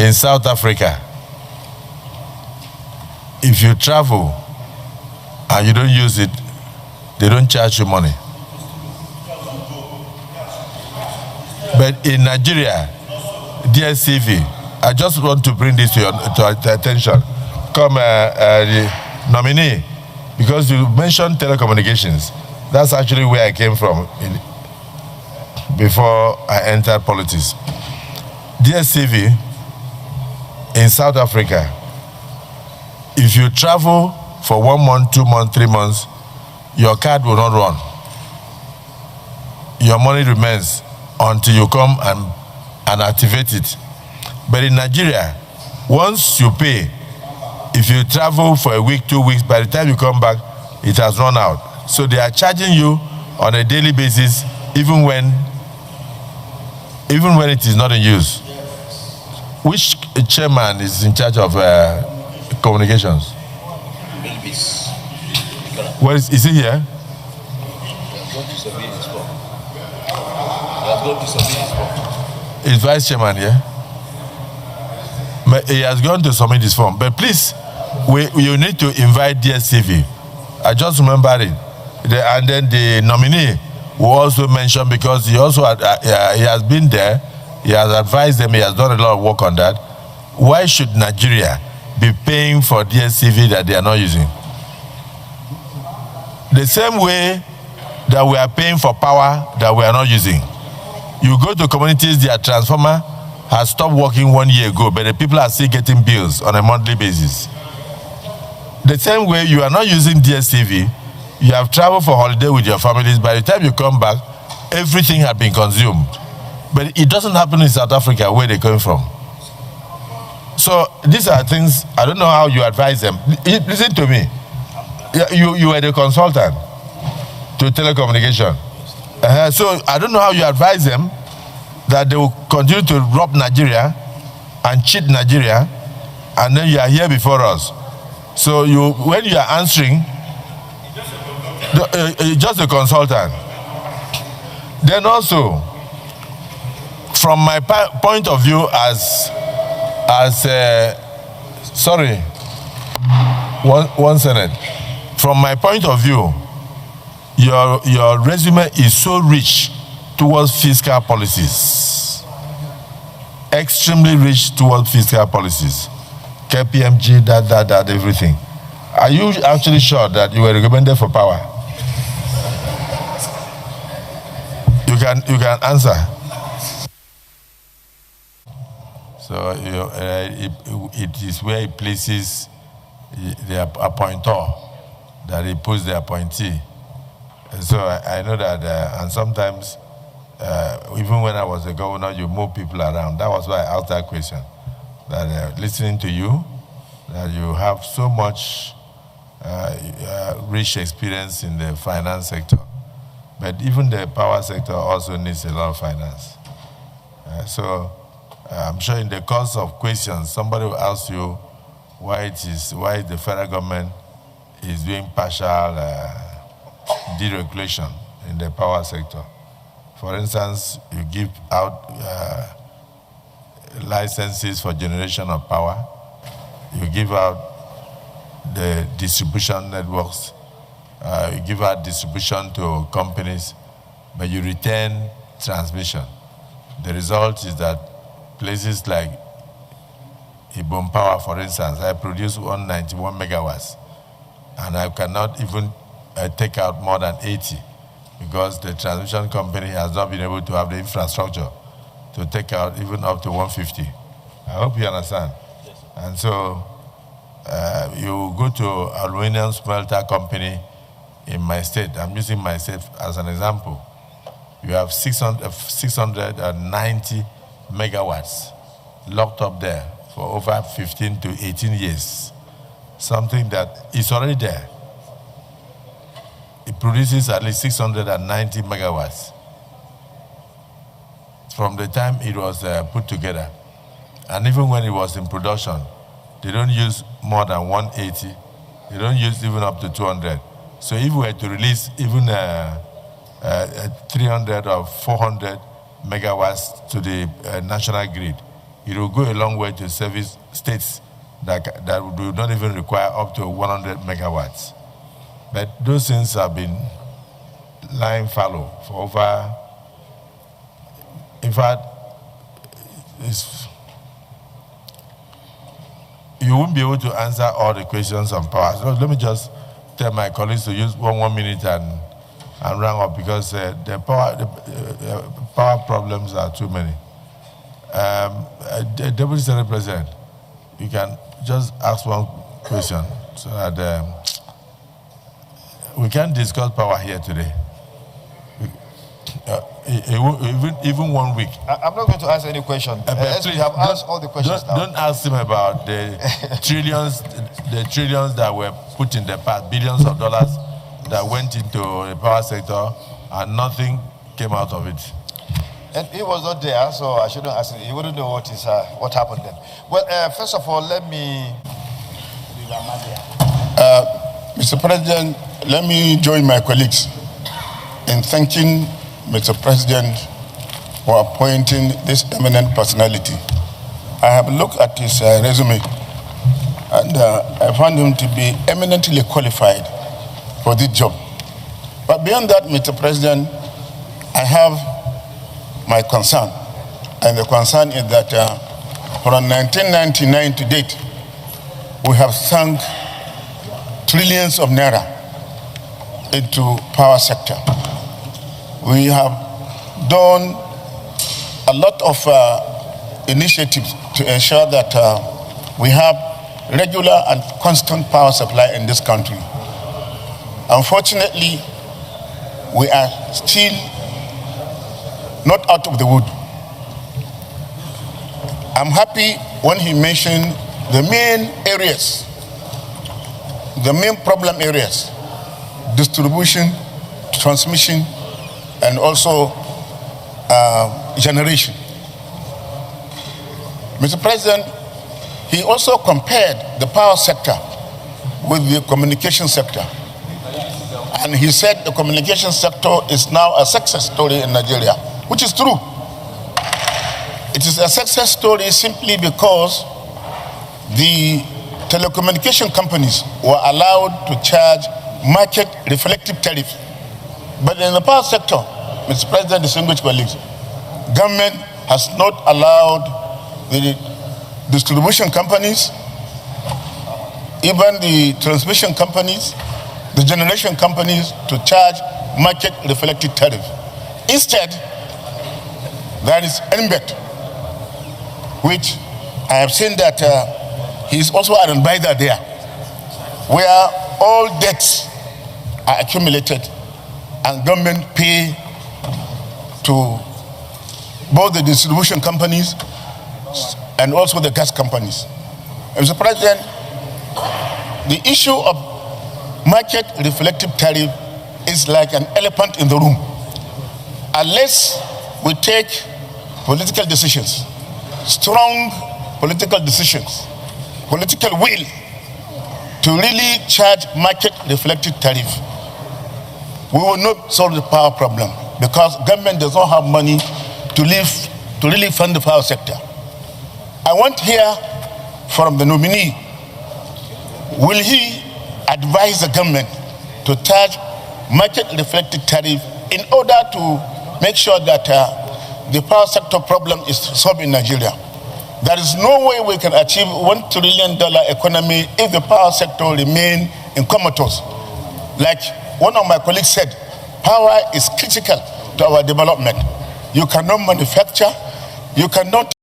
in South Africa, if you travel and you don't use it, they don't charge you money. But in Nigeria, DSTV, I just want to bring this to your attention. Come, the nominee, because you mentioned telecommunications. That's actually where I came from before I entered politics. DSTV in South Africa, if you travel for 1 month, 2 months, 3 months, your card will not run. Your money remains until you come and activate it. But in Nigeria, once you pay, if you travel for a week, 2 weeks, by the time you come back, it has run out. So they are charging you on a daily basis, even when it is not in use. Which chairman is in charge of communications? Where is he here? Is vice chairman here? He has gone to submit his form. But please, you need to invite DSTV. I just remembered it. And then the nominee will also mention, because he also he has been there, he has advised them, he has done a lot of work on that. Why should Nigeria be paying for DSTV that they are not using? The same way that we are paying for power that we are not using. You go to communities, their transformer has stopped working 1 year ago, but the people are still getting bills on a monthly basis. The same way you are not using DSTV, you have traveled for holiday with your families, by the time you come back, everything has been consumed. But it doesn't happen in South Africa, where they come from. So these are things, I don't know how you advise them. Listen to me. You were the consultant to telecommunication. So I don't know how you advise them that they will continue to rob Nigeria and cheat Nigeria, and then you are here before us. So when you are answering, just a consultant. Then also, from my point of view sorry, one Senate. From my point of view, your resume is so rich towards fiscal policies. Extremely rich towards fiscal policies. KPMG, that, everything. Are you actually sure that you were recommended for power? You can answer. So it is where he places the appointer, that he puts the appointee. And so I know that, and sometimes, even when I was a governor, you move people around. That was why I asked that question. That listening to you, that you have so much rich experience in the finance sector. But even the power sector also needs a lot of finance. So I'm sure in the course of questions, somebody will ask you why the federal government is doing partial deregulation in the power sector. For instance, you give out licenses for generation of power. You give out the distribution networks. You give out distribution to companies, but you retain transmission. The result is that places like Ibom Power, for instance, I produce 191 megawatts, and I cannot even take out more than 80 because the transmission company has not been able to have the infrastructure to take out even up to 150. I hope you understand. Yes. And so you go to aluminum smelter company in my state. I'm using my state as an example. You have 690 megawatts locked up there for over 15 to 18 years. Something that is already there. It produces at least 690 megawatts from the time it was put together. And even when it was in production, they don't use more than 180. They don't use even up to 200. So if we were to release even 300 or 400 megawatts to the national grid, it will go a long way to service states that do not even require up to 100 megawatts. But those things have been lying fallow for over, in fact, you won't be able to answer all the questions on power. So let me just tell my colleagues to use one minute and round up, because the power problems are too many. Deputy Senate President, you can just ask one question so that we can discuss power here today. Even 1 week. I'm not going to answer any question. Please, we have asked all the questions. Don't ask him about the trillions that were put in the past, billions of dollars that went into the power sector, and nothing came out of it. And he was not there, so I shouldn't ask him. He wouldn't know what happened then. Well, first of all, let me... Mr. President, let me join my colleagues in thanking Mr. President for appointing this eminent personality. I have looked at his resume, and I found him to be eminently qualified for this job. But beyond that, Mr. President, I have my concern. And the concern is that from 1999 to date, we have sunk trillions of naira into power sector. We have done a lot of initiatives to ensure that we have regular and constant power supply in this country. Unfortunately, we are still not out of the wood. I'm happy when he mentioned the main areas, the main problem areas: distribution, transmission, and also generation. Mr. President, he also compared the power sector with the communication sector. And he said the communication sector is now a success story in Nigeria, which is true. It is a success story simply because the telecommunication companies were allowed to charge market reflective tariff. But in the power sector, Mr. President, distinguished colleagues, government has not allowed the distribution companies, even the transmission companies, the generation companies to charge market reflective tariff. Instead, there is NBET, which I have seen that he is also an advisor there, where all debts are accumulated and government pay to both the distribution companies and also the gas companies. Mr. President, the issue of market reflective tariff is like an elephant in the room. Unless we take political decisions, strong political decisions, political will to really charge market reflective tariff, we will not solve the power problem, because government does not have money to really fund the power sector. I want to hear from the nominee, will he advise the government to charge market reflective tariff in order to make sure that the power sector problem is solved in Nigeria? There is no way we can achieve $1 trillion economy if the power sector remain in comatose. Like one of my colleagues said, power is critical to our development. You cannot manufacture, you cannot